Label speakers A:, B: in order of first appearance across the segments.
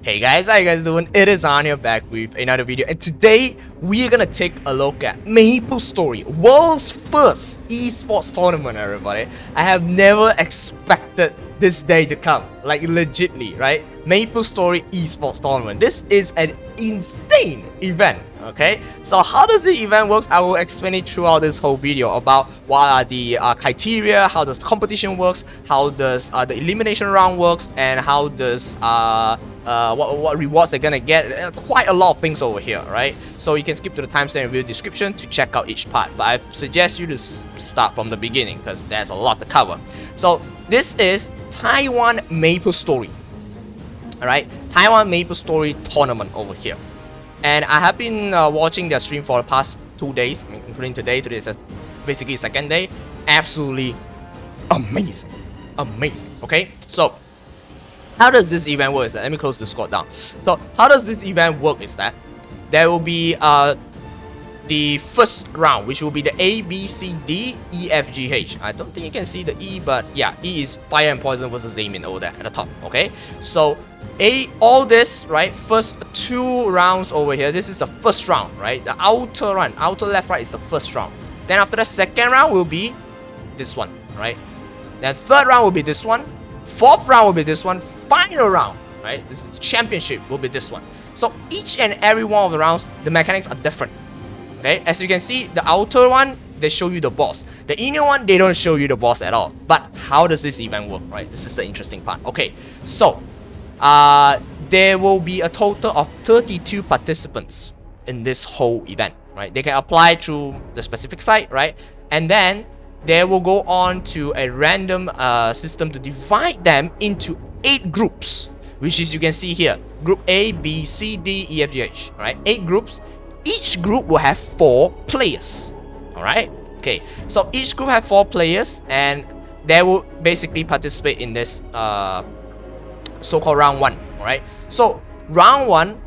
A: Hey guys, how you guys doing? It is Anya back with another video, and today we're gonna take a look at MapleStory, world's first esports tournament, everybody. I have never expected this day to come, like legitly, right? MapleStory esports tournament. This is an insane event. Okay, so how does the event works? I will explain it throughout this whole video about what are the criteria, how does competition works, how does the elimination round works, and how does what rewards they're gonna get. Quite a lot of things over here, right? So you can skip to the timestamp in the description to check out each part, but I suggest you to start from the beginning because there's a lot to cover. So this is Taiwan MapleStory. Alright, Taiwan MapleStory tournament over here. And I have been watching their stream for the past 2 days, including today. Today is basically second day. Absolutely amazing. Amazing. Okay, so how does this event work? Let me close the squad down. So how does this event work is that there will be the first round, which will be the A, B, C, D, E, F, G, H. I don't think you can see the E, but yeah, E is Fire and Poison versus Damien over there at the top. Okay, so all this, right, first 2 rounds over here, this is the first round, right? The outer run, outer left, right is the first round. Then after the second round will be this one, right? Then third round will be this one. Fourth round will be this one. Final round, right? This is championship will be this one. So each and every one of the rounds, the mechanics are different. Okay, as you can see, the outer one, they show you the boss. The inner one, they don't show you the boss at all. But how does this event work, right? This is the interesting part. Okay, so there will be a total of 32 participants in this whole event, right? They can apply through the specific site, right? And then they will go on to a random system to divide them into 8 groups, which is you can see here, group A, B, C, D, E, F, G, H, right? 8 groups. Each group will have 4 players. Alright? Okay, so each group have 4 players, and they will basically participate in this so-called round 1. Alright? So round 1,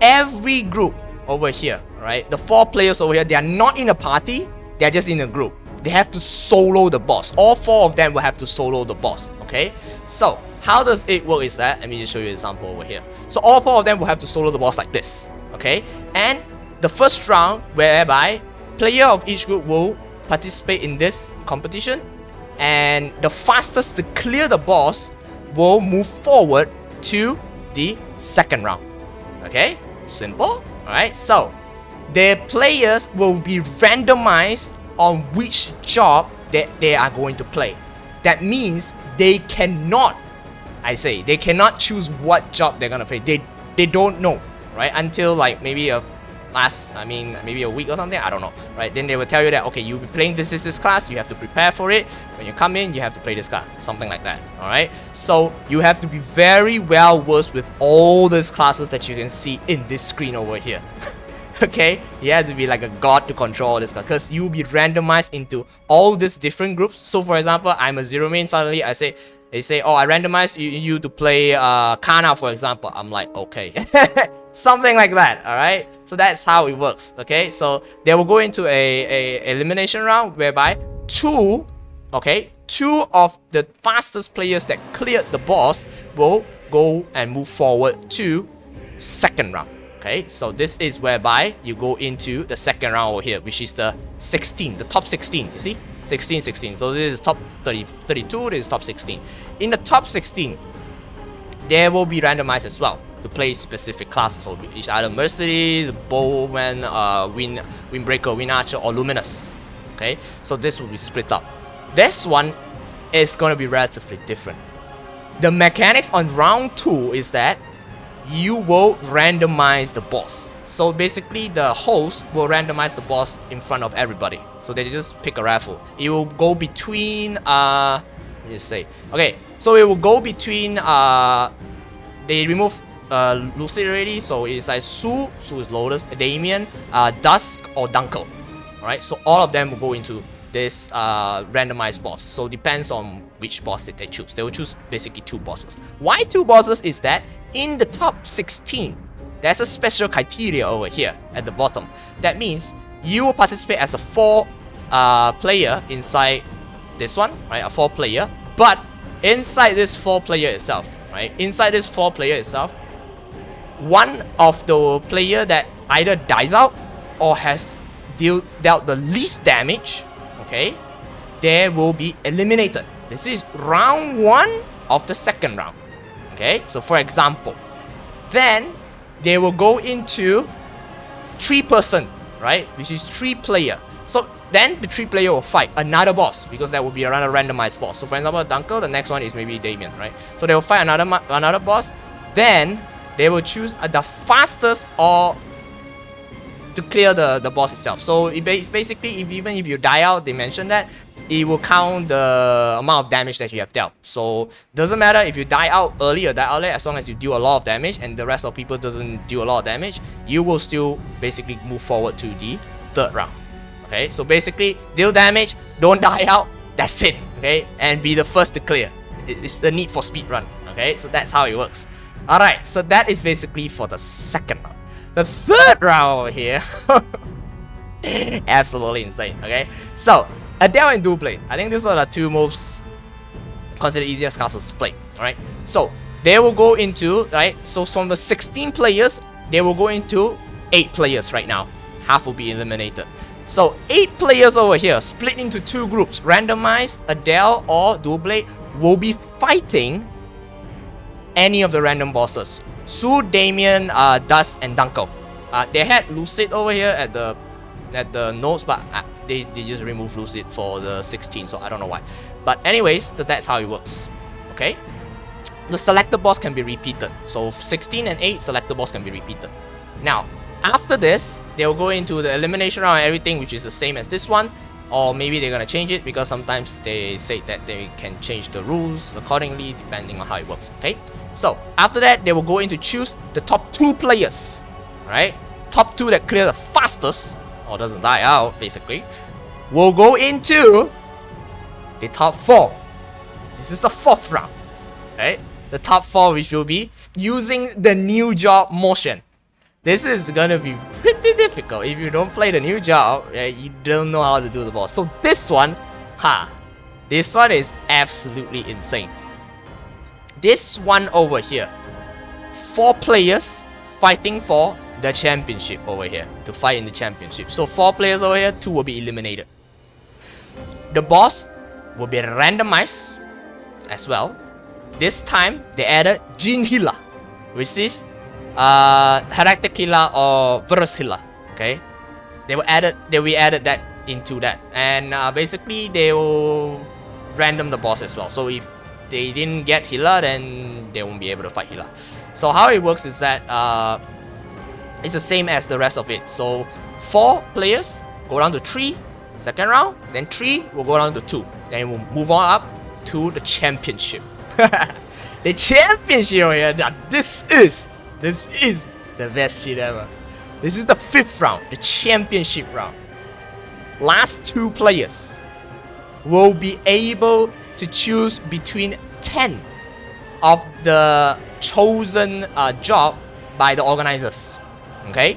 A: every group over here, right? The 4 players over here, they are not in a party, they are just in a group. They have to solo the boss. All 4 of them will have to solo the boss. Okay? So how does it work is that, let me just show you an example over here. So all 4 of them will have to solo the boss like this. Okay? And the first round, whereby player of each group will participate in this competition, and the fastest to clear the boss will move forward to the second round. Okay, simple. Alright, so the players will be randomized on which job that they are going to play. That means they cannot, they cannot choose what job they're gonna play. They don't know, right? Until like maybe maybe a week or something, I don't know, right? Then they will tell you that, okay, you'll be playing this class, you have to prepare for it. When you come in, you have to play this class, something like that. Alright, so you have to be very well versed with all these classes that you can see in this screen over here. Okay, you have to be like a god to control all this class, because you'll be randomized into all these different groups. So for example, I'm a 0 main, suddenly they say, oh, I randomized you to play Kana, for example. I'm like, okay. Something like that, alright? So that's how it works, okay? So they will go into a elimination round whereby 2 of the fastest players that cleared the boss will go and move forward to second round. Okay, so this is whereby you go into the second round over here, which is the 16, the top 16, you see? 16. So this is top 32, this is top 16. In the top 16, they will be randomized as well to play specific classes. So it's either Mercedes, Bowman, Windbreaker, Wind Archer, or Luminous. Okay, so this will be split up. This one is going to be relatively different. The mechanics on round 2 is that you will randomize the boss. So basically the host will randomize the boss in front of everybody. So they just pick a raffle. It will go between let me just say. Okay, so it will go between they remove Lucid already, so it's like Su is Lotus, Damien, Dusk, or Dunkel. Alright, so all of them will go into this randomized boss. So depends on which boss that they choose. They will choose basically 2 bosses. Why 2 bosses is that in the top 16, there's a special criteria over here at the bottom. That means you will participate as a 4 player inside this one, right? A 4 player, but inside this 4 player itself, right? Inside this 4 player itself, one of the player that either dies out or has dealt the least damage, okay, they will be eliminated. This is round 1 of the second round. Okay, so for example, then they will go into 3-person, right, which is 3 player. So then the 3 player will fight another boss, because that will be another randomized boss. So for example, Dunkel, the next one is maybe Damien, right? So they will fight another boss. Then they will choose the fastest or to clear the boss itself. So it's basically, even if you die out, they mentioned that it will count the amount of damage that you have dealt. So doesn't matter if you die out early or die out late, as long as you do a lot of damage and the rest of people doesn't do a lot of damage, you will still basically move forward to the 3rd round. Okay, so basically deal damage, don't die out, that's it. Okay, and be the first to clear. It's the need for speed run. Okay, so that's how it works. Alright, so that is basically for the 2nd round. The 3rd round over here, absolutely insane. Okay, so Adele and dual blade, I think these are the 2 most considered easiest castles to play. Alright, so they will go into, right, so from the 16 players, they will go into 8 players right now. Half will be eliminated. So 8 players over here, split into 2 groups, randomized, Adele or dual blade, will be fighting any of the random bosses. Sue, Damien, Dust, and Dunkel. They had Lucid over here at the notes, but they just removed Lucid for the 16, so I don't know why. But anyways, that's how it works. Okay, the selected boss can be repeated. So 16 and 8 selected boss can be repeated. Now after this, they will go into the elimination round and everything, which is the same as this one, or maybe they're gonna change it, because sometimes they say that they can change the rules accordingly depending on how it works. Okay, so after that, they will go into choose the top 2 players. Alright, top 2 that clear the fastest or doesn't die out basically will go into the top 4. This is the 4th round. Okay, the top 4, which will be using the new job motion. This is gonna be pretty difficult if you don't play the new job. You don't know how to do the boss. So this one, this one is absolutely insane. This one over here, 4 players fighting for the championship over here, to fight in the championship. So 4 players over here, 2 will be eliminated. The boss will be randomized as well. This time they added Jin Healer, which is Heractic Healer or Verus Healer. Okay, they added that into that, and basically they will random the boss as well. So if they didn't get Healer, then they won't be able to fight Healer. So how it works is that it's the same as the rest of it. So 4 players go down to 3 second round, then 3 will go down to 2, then we'll move on up to the championship. The championship over here. Now this is the best shit ever. This is the 5th round, the championship round. Last 2 players will be able to choose between 10 of the chosen job by the organizers. Okay,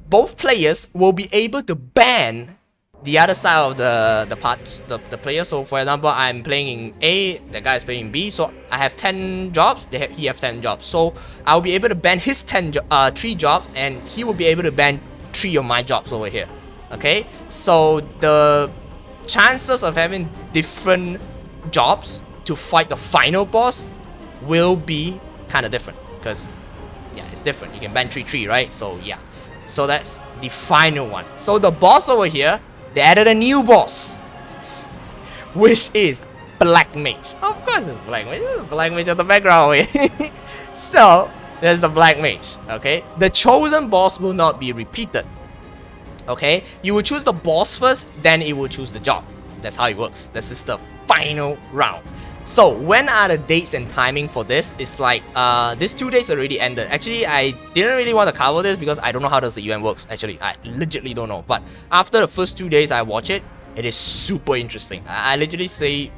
A: both players will be able to ban the other side of the player. So for example, I'm playing in A, the guy is playing in B, so I have 10 jobs, he have 10 jobs. So I'll be able to ban his 3 jobs, and he will be able to ban 3 of my jobs over here. Okay, so the chances of having different jobs to fight the final boss will be kind of different, because yeah, it's different. You can ban 3, right? So yeah, so that's the final one. So the boss over here, they added a new boss, which is Black Mage. Of course it's Black Mage. This is Black Mage on the background. So there's the Black Mage. Okay, the chosen boss will not be repeated. Okay, you will choose the boss first, then it will choose the job. That's how it works. This is the final round. So when are the dates and timing for this? It's like these 2 days already ended. Actually, I didn't really want to cover this because I don't know how does the event works. Actually, I literally don't know. But after the first 2 days I watch it, it is super interesting. I literally say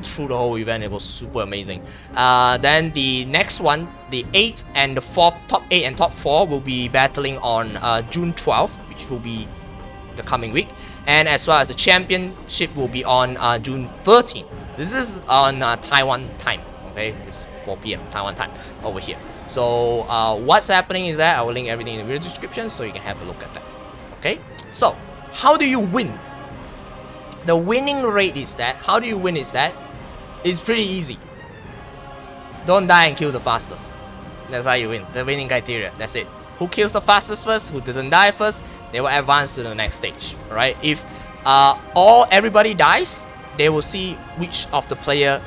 A: through the whole event it was super amazing. Then the next one, the 8th and the 4th, top 8 and top 4 will be battling on June 12th, which will be the coming week. And as well as the championship will be on June 13th. This is on Taiwan time. Okay, it's 4 p.m. Taiwan time over here. So what's happening is that I will link everything in the video description so you can have a look at that. Okay, so how do you win? The winning rate is that, how do you win is that, it's pretty easy. Don't die and kill the fastest. That's how you win, the winning criteria, that's it. Who kills the fastest first, who didn't die first, they will advance to the next stage, right? If everybody dies, they will see which of the player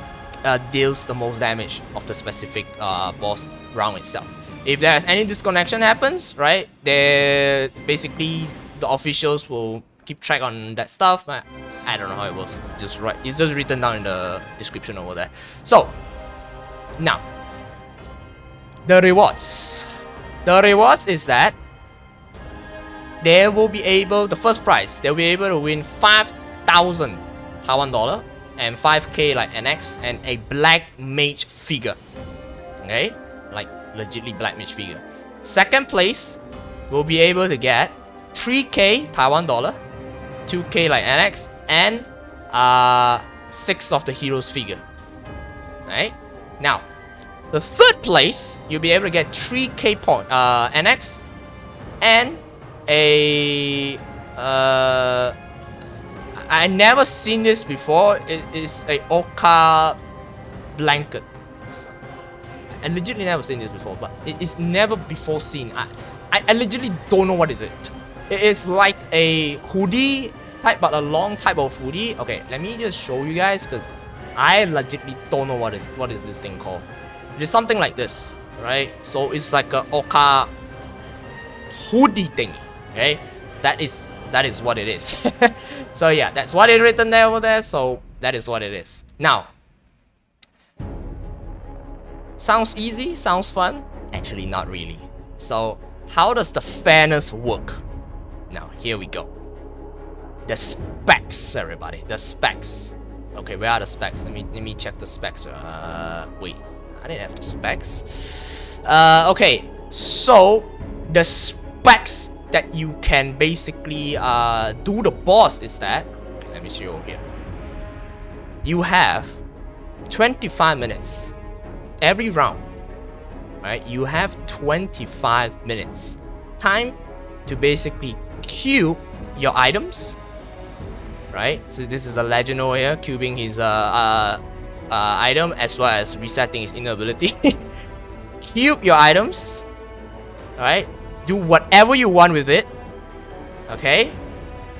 A: deals the most damage of the specific boss round itself. If there's any disconnection happens, right, they basically the officials will keep track on that stuff. I don't know how it works. It's just written down in the description over there. So now the rewards. The rewards is that they will be able, the first prize, they'll be able to win 5,000 Taiwan dollar and 5k like NX and a black mage figure. Okay, like legitly black mage figure. Second place will be able to get 3k Taiwan dollar, 2k like NX, and 6 of the heroes figure. Right? Now, the third place you'll be able to get 3k point NX and a I never seen this before. It is a Oka blanket. I legitimately never seen this before, but it is never before seen. I legitimately don't know what is it. It is like a hoodie type, but a long type of hoodie. Okay, let me just show you guys because I legitimately don't know what is this thing called. It is something like this, right? So it's like a Oka hoodie thing. Okay, that is what it is. So yeah, that's what it written there over there. So that is what it is. Now, sounds easy, sounds fun. Actually, not really. So how does the fairness work? Now here we go. The specs, everybody. The specs. Okay, where are the specs? Let me check the specs. Wait, I didn't have the specs. Okay, so the specs that you can basically do the boss is that, okay, let me see over here. You have 25 minutes every round, right? You have 25 minutes time to basically cube your items, right? So this is a legend over here, cubing his item as well as resetting his inner ability. Cube your items, alright? Do whatever you want with it. Okay?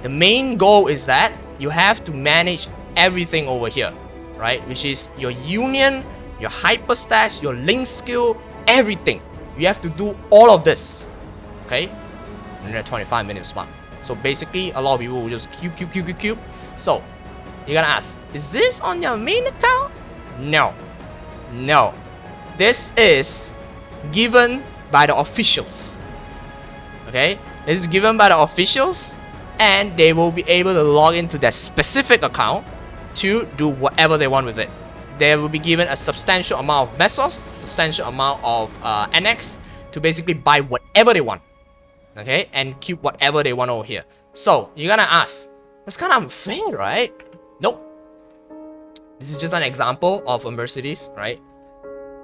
A: The main goal is that you have to manage everything over here, right? Which is your union, your hyper stash, your link skill, everything. You have to do all of this. Okay? In the 25 minutes mark. So basically, a lot of people will just cube. So you're gonna ask, is this on your main account? No. No. This is given by the officials. Okay, this is given by the officials, and they will be able to log into their specific account to do whatever they want with it. They will be given a substantial amount of mesos, substantial amount of NX to basically buy whatever they want. Okay, and keep whatever they want over here. So you're gonna ask, that's kind of unfair, right? Nope. This is just an example of a Mercedes, right?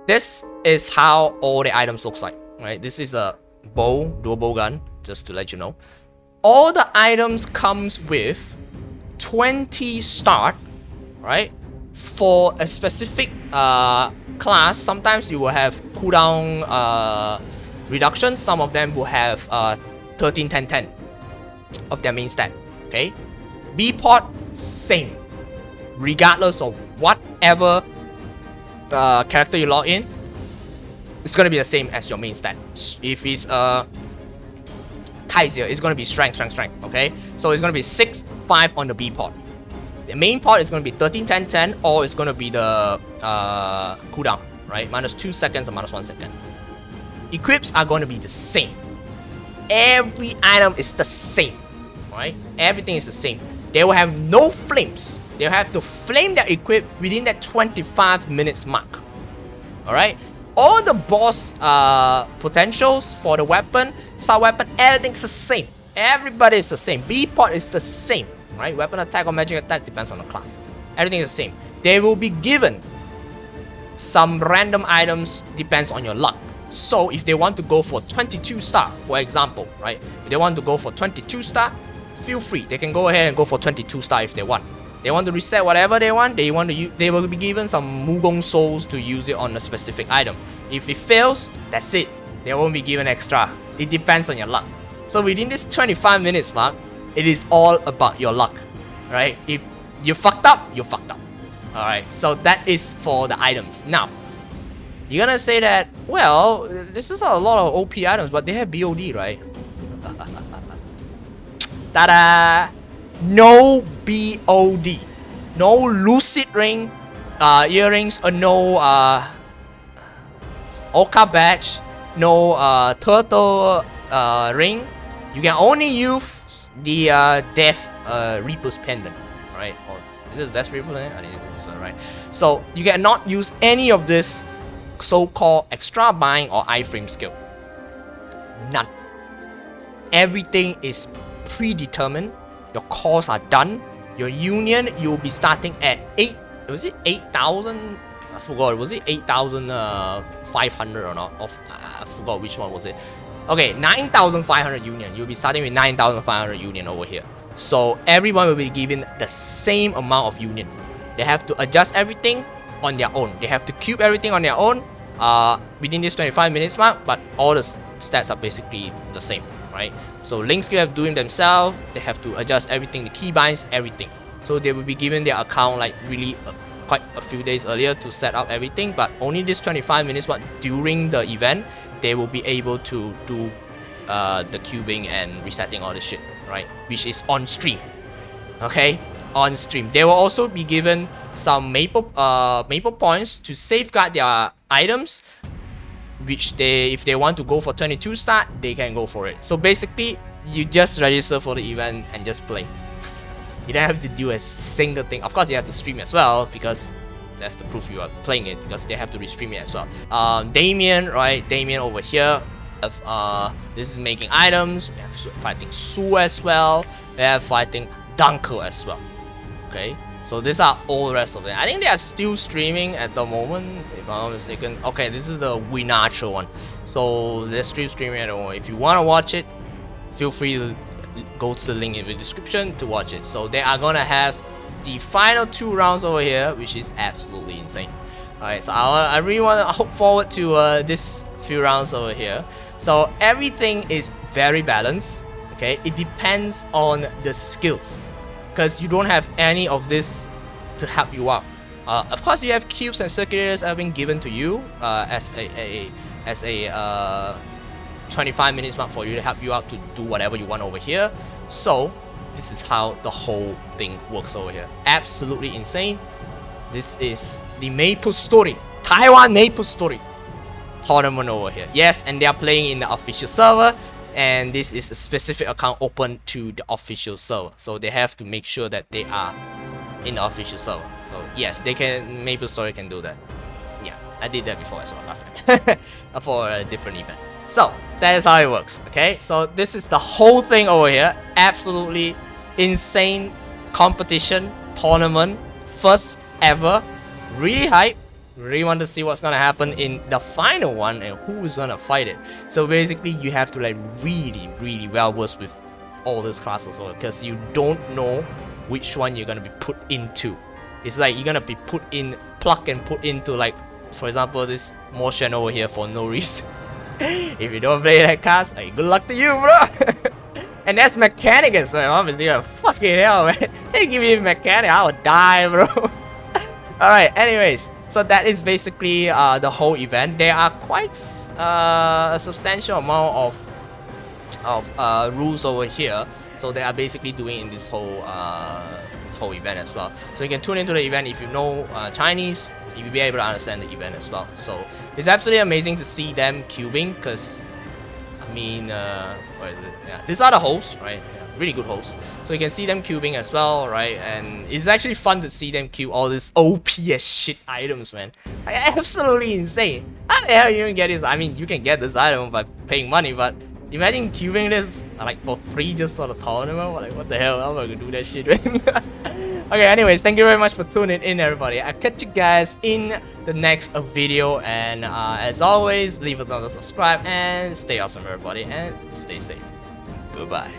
A: This is how all the items looks like, right? This is a bow, dual bow gun, just to let you know. All the items comes with 20 start, right? For a specific class, sometimes you will have cooldown reduction. Some of them will have 13, 10, 10 of their main stat. Okay, B port same, regardless of whatever character you log in. It's gonna be the same as your main stat. If it's Kaiser, it's gonna be strength. Okay, so it's gonna be 6, 5 on the B port. The main port is gonna be 13, 10, 10, or it's gonna be the cooldown, right? Minus 2 seconds or minus 1 second. Equips are going to be the same. Every item is the same, right? Everything is the same. They will have no flames. They'll have to flame their equip within that 25 minutes mark. Alright? All the boss potentials for the weapon, sub weapon, everything's the same. Everybody is the same. B port is the same, right? Weapon attack or magic attack depends on the class. Everything is the same. They will be given some random items, depends on your luck. So if they want to go for 22 star, for example, right? If they want to go for 22 star, feel free. They can go ahead and go for 22 star if they want. They want to reset whatever they want. They will be given some Mugong souls to use it on a specific item. If it fails, that's it. They won't be given extra. It depends on your luck. So within this 25 minutes mark, it is all about your luck, right? If you fucked up, you fucked up. Alright, so that is for the items. Now, you're gonna say that, well, this is a lot of OP items, but they have BOD, right? Ta-da! No BOD. No lucid ring, earrings, or no Oka badge, no turtle ring. You can only use the Death Reaper's pendant, right? Or is it Death Reaper's pendant? I think it's right. So you cannot use any of this so-called extra buying or iframe skill. None. Everything is predetermined. Your calls are done. Your union, you'll be starting at 8,000? I forgot. Was it 8,500 or not? I forgot which one was it. Okay, 9,500 union. You'll be starting with 9,500 union over here. So everyone will be given the same amount of union. They have to adjust everything on their own. They have to cube everything on their own within this 25 minutes mark, but all the stats are basically the same, right? So link skill have to do it themselves. They have to adjust everything, the keybinds, everything. So they will be given their account like really quite a few days earlier to set up everything, but only this 25 minutes but during the event they will be able to do the cubing and resetting all the shit, right? Which is on stream. Okay, on stream. They will also be given some maple points to safeguard their items, which if they want to go for 22 star, they can go for it. So basically, you just register for the event and just play. You don't have to do a single thing. Of course, you have to stream as well because that's the proof you are playing it, because they have to restream it as well. Damien, right? Damien over here. This is making items. We have fighting Su as well. We have fighting Dunker as well. Okay, so these are all the rest of them. I think they are still streaming at the moment, if I'm not mistaken. Okay, this is the Winacho one. So they're still streaming at the moment. If you want to watch it, feel free to go to the link in the description to watch it. So they are gonna have the final 2 rounds over here, which is absolutely insane. Alright, so I really want to look forward to this few rounds over here. So everything is very balanced. Okay, it depends on the skills, because you don't have any of this to help you out. Of course, you have cubes and circulators that have been given to you as a 25 minutes mark for you to help you out to do whatever you want over here. So this is how the whole thing works over here. Absolutely insane. This is the MapleStory, Taiwan MapleStory tournament over here. Yes, and they are playing in the official server, and this is a specific account open to the official server. So they have to make sure that they are in the official server. So yes, they can. MapleStory can do that. Yeah, I did that before as well last time for a different event. So that is how it works. Okay, so this is the whole thing over here. Absolutely insane competition tournament, first ever. Really hype. Really want to see what's gonna happen in the final one and who is gonna fight it. So basically, you have to like really well versed with all these classes, because you don't know which one you're gonna be put into. It's like you're gonna be plucked and put into, like, for example, this motion over here for no reason. If you don't play that class, hey, good luck to you, bro. And that's mechanic as well. Obviously, fucking hell, man. They give me mechanic, I would die, bro. Alright, anyways, so that is basically the whole event. There are quite a substantial amount of rules over here, so they are basically doing in this whole event as well. So you can tune into the event if you know Chinese. You'll be able to understand the event as well. So it's absolutely amazing to see them cubing, because I mean, what is it? Yeah, these are the hosts, right? Yeah, really good hosts. So you can see them cubing as well, right? And it's actually fun to see them cube all these OP as shit items, man. Like, absolutely insane. How the hell you even get this? I mean, you can get this item by paying money, but imagine cubing this like for free just for the tournament. Like, what the hell? I'm not gonna do that shit, man. Okay, anyways, thank you very much for tuning in, everybody. I'll catch you guys in the next video, and as always, leave a note, subscribe, and stay awesome, everybody, and stay safe. Goodbye.